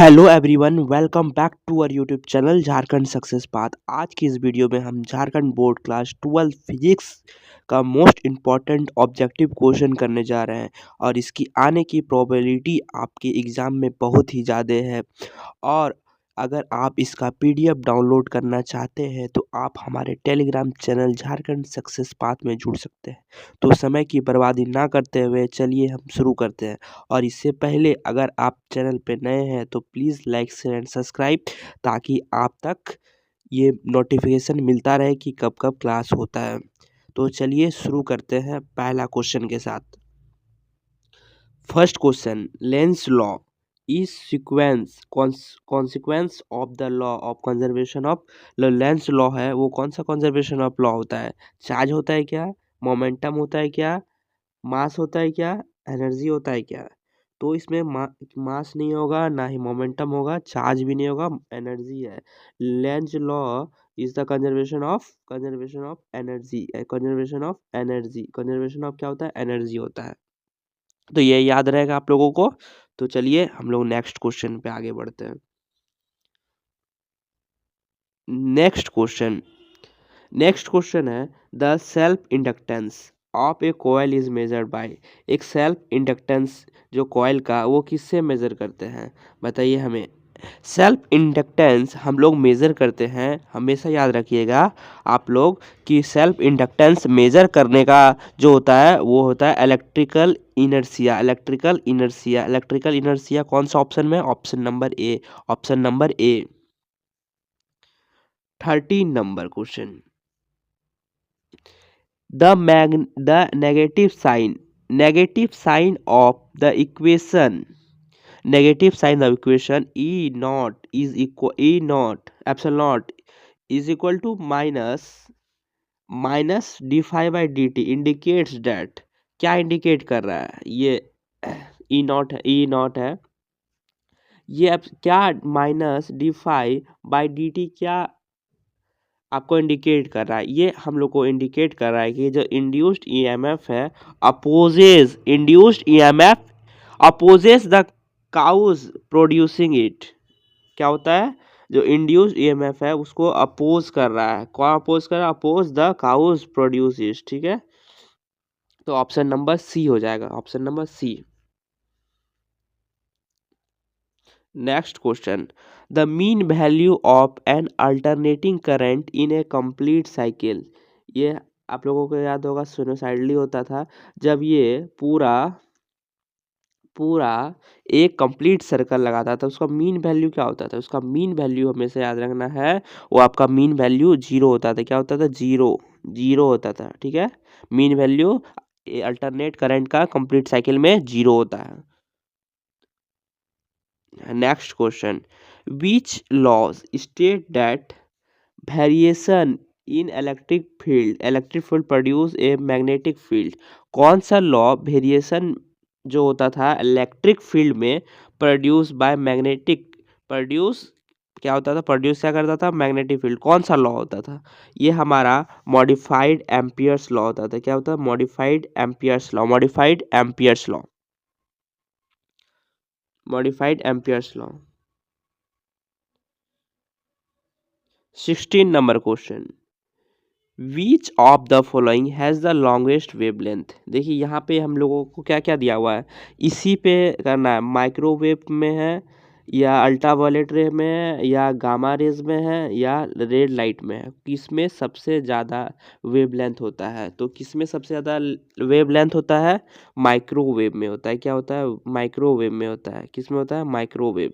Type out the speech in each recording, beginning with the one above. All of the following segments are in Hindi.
Hello everyone, welcome back to our YouTube channel Jharkhand success path. आज की इस वीडियो में हम झारखंड बोर्ड क्लास 12 फिजिक्स का मोस्ट इम्पॉर्टेंट ऑब्जेक्टिव क्वेश्चन करने जा रहे हैं और इसकी आने की प्रोबेबिलिटी आपके एग्ज़ाम में बहुत ही ज़्यादा है। और अगर आप इसका पीडीएफ डाउनलोड करना चाहते हैं तो आप हमारे Telegram channel Jharkhand success path में जुड़ सकते हैं। तो समय की बर्बादी ना करते हुए चलिए हम शुरू करते हैं। और इससे पहले अगर आप चैनल पे नए हैं तो please like share and subscribe, ताकि आप तक ये नोटिफिकेशन मिलता रहे कि कब कब क्लास होता है। तो चलिए शुरू करते हैं पहला क्वेश्चन के साथ। First question, Lenz law is sequence consequence of the law of conservation of. Lenz law है वो कौन सा कंजर्वेशन ऑफ लॉ होता है? चार्ज होता है क्या, मोमेंटम होता है क्या, मास होता है क्या, एनर्जी होता है क्या? तो इसमें मास नहीं होगा, ना ही मोमेंटम होगा, चार्ज भी नहीं होगा, एनर्जी है। Lenz law is the conservation of energy. Conservation of क्या होता है? एनर्जी होता है। तो ये याद रहेगा आप लोगों को। तो चलिए हम लोग नेक्स्ट क्वेश्चन पे आगे बढ़ते हैं। नेक्स्ट क्वेश्चन है, the self inductance of A coil is measured by. एक सेल्फ इंडक्टेंस जो कॉइल का, वो किससे मेजर करते हैं? बताइए हमें। सेल्फ इंडक्टेंस हम लोग मेजर करते हैं, हमेशा याद रखिएगा आप लोग, कि सेल्फ इंडक्टेंस मेजर करने का जो होता है वो होता है इलेक्ट्रिकल इनर्शिया। इलेक्ट्रिकल इनर्शिया कौन सा ऑप्शन में? Option number A. 13 number question, the negative sign of equation E naught epsilon naught is equal to minus d phi by dt indicates that। क्या इंडिकेट कर रहा है ये? E naught है। ये अब क्या minus D phi by D T क्या आपको इंडिकेट कर रहा है? ये हम लोग को इंडिकेट कर रहा है कि जो इंड्यूस्ड ईएमएफ है opposes the cause producing it. क्या होता है? जो इंड्यूस्ड ईएमएफ है उसको अपोज कर रहा है। कौन अपोज कर रहा है? Oppose the cause produce it. ठीक है, तो ऑप्शन नंबर सी हो जाएगा, option number C. Next question, the mean value of an alternating current in a complete cycle. ये आप लोगों को याद होगा, साइनोसाइडली होता था। जब ये पूरा पूरा एक कंप्लीट सर्कल लगाता था, उसका मीन वैल्यू क्या होता था? उसका मीन वैल्यू हमेशा याद रखना है, वो आपका मीन वैल्यू जीरो होता था। क्या होता था? जीरो। जीरो होता था। ठीक है, मीन वैल्यू अल्टरनेट करंट का कंप्लीट साइकिल में जीरो होता है। Next question, which laws state that variation in electric field produce a magnetic field? कौन सा लॉ वेरिएशन जो होता था इलेक्ट्रिक फील्ड में प्रोड्यूस क्या होता था? प्रोड्यूस क्या करता था? Magnetic field. कौन सा लॉ होता था? ये हमारा मॉडिफाइड एम्पियर्स लॉ होता था। क्या होता है? Modified Ampere's law. 16 number question, which of the following has the longest wavelength. देखिए यहाँ पे हम लोगों को क्या क्या दिया हुआ है, इसी पे करना है। माइक्रोवेव में है, या अल्ट्रावायलेट रे में है, या गामा रेज में है, या रेड लाइट में है। किसमें सबसे ज़्यादा वेवलेंथ होता है? तो किसमें सबसे ज़्यादा वेवलेंथ होता है? माइक्रोवेव में होता है। क्या होता है? माइक्रोवेव में होता है। किसमें होता है? Microwave.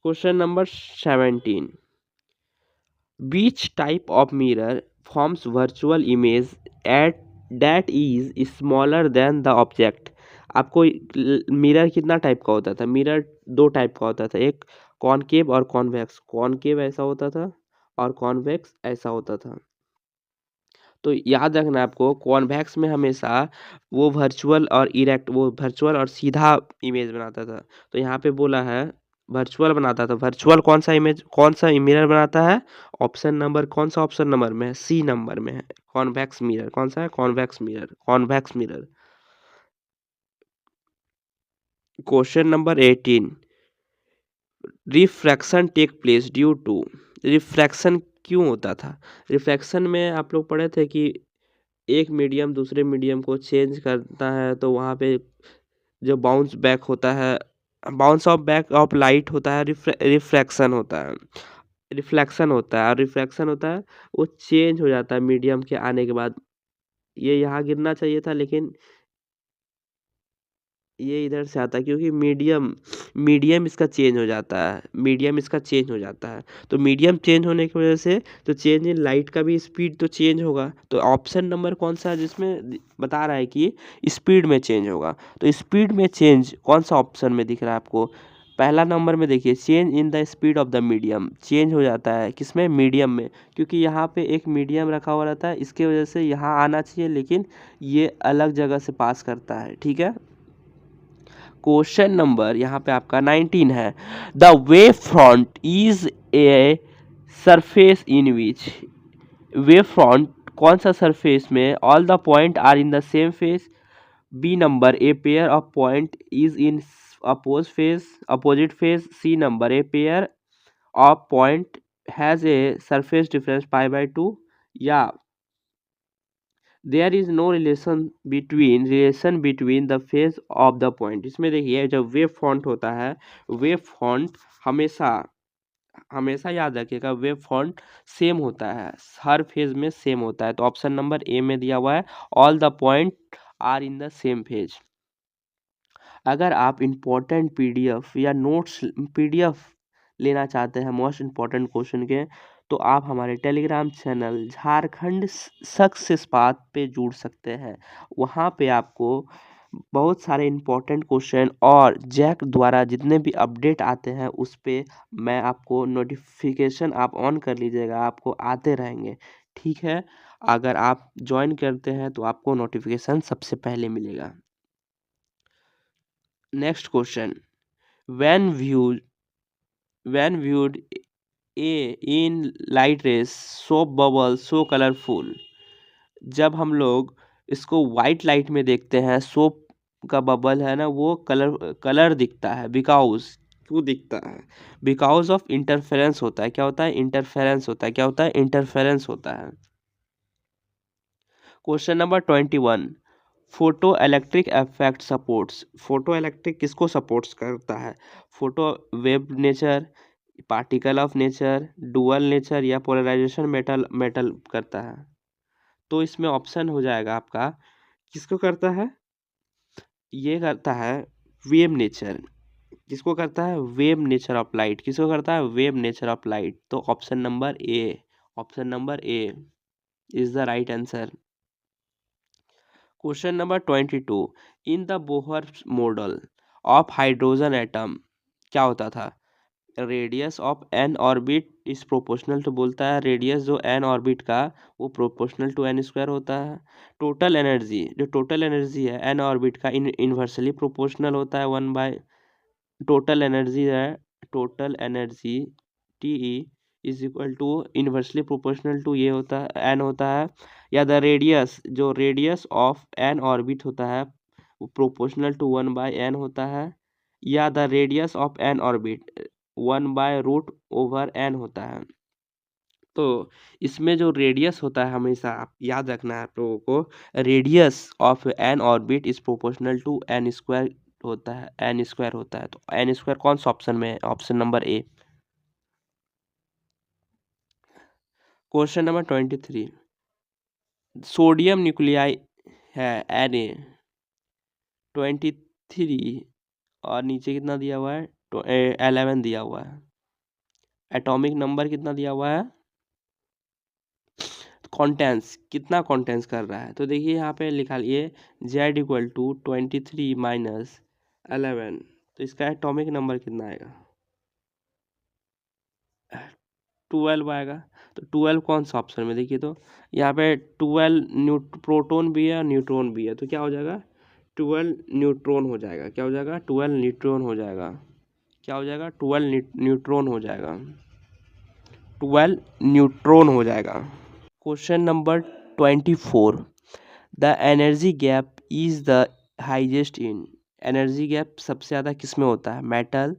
Question number 17, which type of mirror forms virtual image at that is smaller than the object? आपको मिरर कितना टाइप का होता था? मिरर दो टाइप का होता था, एक कॉनकेव और कॉन्वेक्स। कॉनकेव ऐसा होता था और कॉन्वेक्स ऐसा होता था। तो याद रखना आपको, कॉन्वेक्स में हमेशा वो वर्चुअल और सीधा इमेज बनाता था। तो यहाँ पे बोला है वर्चुअल बनाता था। वर्चुअल कौन सा मिरर बनाता है? कौन सा ऑप्शन नंबर में है? सी नंबर में है, कॉन्वेक्स मिरर। कौन सा है? Convex mirror. Question number 18, refraction take place due to. Refraction क्यों होता था? रिफ्रैक्शन में आप लोग पढ़े थे कि एक मीडियम दूसरे मीडियम को चेंज करता है, तो वहाँ पे जो बाउंस बैक होता है, bounce off back of light होता है, रिफ्रैक्शन होता है, रिफ्लेक्शन होता है, और रिफ्रैक्शन होता है वो चेंज हो जाता है मीडियम के आने के बाद। ये यहाँ गिरना चाहिए था, लेकिन ये इधर से आता है, क्योंकि मीडियम मीडियम इसका चेंज हो जाता है, मीडियम इसका चेंज हो जाता है। तो मीडियम चेंज होने की वजह से तो चेंज इन लाइट का भी स्पीड तो चेंज होगा। तो ऑप्शन नंबर कौन सा है जिसमें बता रहा है कि स्पीड में चेंज होगा? तो स्पीड में चेंज कौन सा ऑप्शन में दिख रहा है आपको? पहला नंबर में देखिए, change in the speed of the medium, change हो जाता है किसमें? मीडियम में, क्योंकि यहाँ पे एक मीडियम रखा हुआ रहता है, इसके वजह से यहाँ आना चाहिए, लेकिन ये अलग जगह से पास करता है। ठीक है। क्वेश्चन नंबर यहाँ पे आपका 19 है, the wave front is a surface in which. Wave front कौन सा सरफेस में all the point are in the same phase? B number, a pair of point is in opposite phase. C number, a pair of point has a surface difference pi by 2। या there is no relation between the phase of the point. इसमें देखिए, जब वेव फॉन्ट होता है, वेव फॉन्ट हमेशा हमेशा याद रखिएगा, वेव फॉन्ट सेम होता है, हर फेज में सेम होता है। तो ऑप्शन नंबर ए में दिया हुआ है, all the point are in the same phase. अगर आप इम्पोर्टेंट पीडीएफ या नोट्स पीडीएफ लेना चाहते हैं मोस्ट इम्पोर्टेंट क्वेश्चन के, तो आप हमारे Telegram channel Jharkhand success path पे जुड़ सकते हैं। वहाँ पे आपको बहुत सारे इम्पोर्टेंट क्वेश्चन और जैक द्वारा जितने भी अपडेट आते हैं उस पे मैं आपको नोटिफिकेशन आप ऑन कर लीजिएगा, आपको आते रहेंगे। ठीक है। अगर आप ज्वाइन करते हैं तो आपको नोटिफिकेशन सबसे पहले मिलेगा। Next question, when viewed when viewed a in light rays soap bubble so colorful। जब हम लोग इसको वाइट लाइट में देखते हैं, सोप का बबल है ना, वो कलर कलर दिखता है। बिकॉज क्यों दिखता है? बिकॉज ऑफ इंटरफेरेंस होता है। क्या होता है? इंटरफेरेंस होता है। क्या होता है? इंटरफेरेंस होता है। Question number 21, photo electric effect supports. Photo electric किसको सपोर्ट्स करता है? Photo wave nature, particle of nature, dual nature, या पोलराइजेशन मेटल मेटल करता है? तो इसमें ऑप्शन हो जाएगा आपका, किसको करता है? ये करता है वेव नेचर। किसको करता है? Wave nature of light. किसको करता है? Wave nature of light. तो option number A, option number A is the right answer. Question number 22, in the Bohr model of hydrogen atom क्या होता था? Radius of N orbit is proportional to, बोलता है रेडियस जो एन ऑर्बिट का वो प्रोपोर्शनल टू एन स्क्वायर होता है। टोटल एनर्जी, जो टोटल एनर्जी है एन ऑर्बिट का इनवर्सली प्रोपोर्शनल होता है 1 बाय टोटल एनर्जी है, total energy T E is equal to inversely proportional to ये होता है एन होता है। या द रेडियस, जो रेडियस ऑफ एन ऑर्बिट होता है वो प्रोपोर्शनल टू 1/n होता है। या the radius of N orbit 1/√n होता है। तो इसमें जो रेडियस होता है, हमेशा आप याद रखना है आप लोगों को, radius of N orbit is proportional to N square होता है, एन स्क्वायर होता है। तो एन स्क्वायर कौन सा ऑप्शन में है? ऑप्शन नंबर ए। क्वेश्चन नंबर 23, सोडियम न्यूक्लियाई है Na 23, और नीचे कितना दिया हुआ है? 11 दिया हुआ है। एटॉमिक नंबर कितना दिया हुआ है? कॉन्टेंस, कितना कॉन्टेंस कर रहा है? तो देखिए यहाँ पे लिखा लिए Z = 23 - 11, तो इसका एटॉमिक नंबर कितना आएगा? 12 आएगा। तो 12 कौन सा ऑप्शन में? देखिए तो यहाँ पे 12 प्रोटॉन भी है और न्यूट्रॉन भी है, तो क्या हो जाएगा? 12 न्यूट्रॉन हो जाएगा। क्या हो जाएगा? 12 न्यूट्रॉन हो जाएगा। क्या हो जाएगा? 12 न्यूट्रॉन हो जाएगा। 12 न्यूट्रॉन हो जाएगा। Question number 24, the energy gap is the highest in. Energy gap सबसे ज़्यादा किस में होता है? Metal,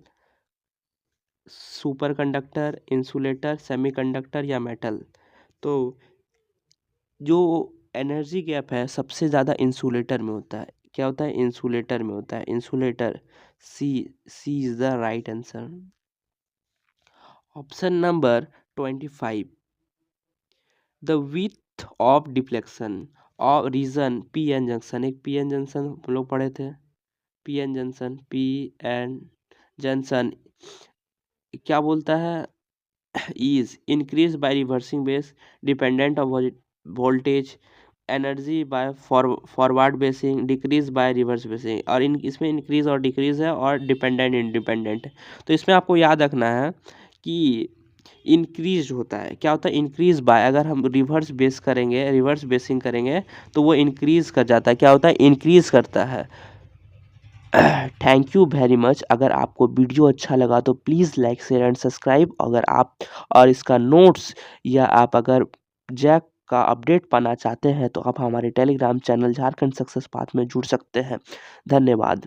super conductor, insulator, semiconductor या मेटल? तो जो एनर्जी गैप है सबसे ज़्यादा इंसुलेटर में होता है। क्या होता है? इंसुलेटर में होता है। Insulator, C C is the right answer. Option number 25, the width of deflection और रीजन पी एन जंक्शन। एक पी एन जंक्शन हम लोग पढ़े थे, P N junction, P N junction क्या बोलता है? is increased by reversing base dependent on voltage, energy by forward basin, decrease by reverse basin. और इसमें इंक्रीज और डिक्रीज है और डिपेंडेंट इंडिपेंडेंट है। तो इसमें आपको याद रखना है कि इंक्रीज होता है। क्या होता है? इंक्रीज बाय, अगर हम रिवर्स बेस करेंगे, रिवर्स बेसिंग करेंगे तो वो इंक्रीज कर जाता है। क्या होता है? इंक्रीज करता है। Thank you very much. अगर आपको वीडियो अच्छा लगा तो please like share and subscribe. अगर आप और इसका नोट्स या आप अगर जैक का अपडेट पाना चाहते हैं तो आप हमारे Telegram channel Jharkhand success path में जुड़ सकते हैं। धन्यवाद।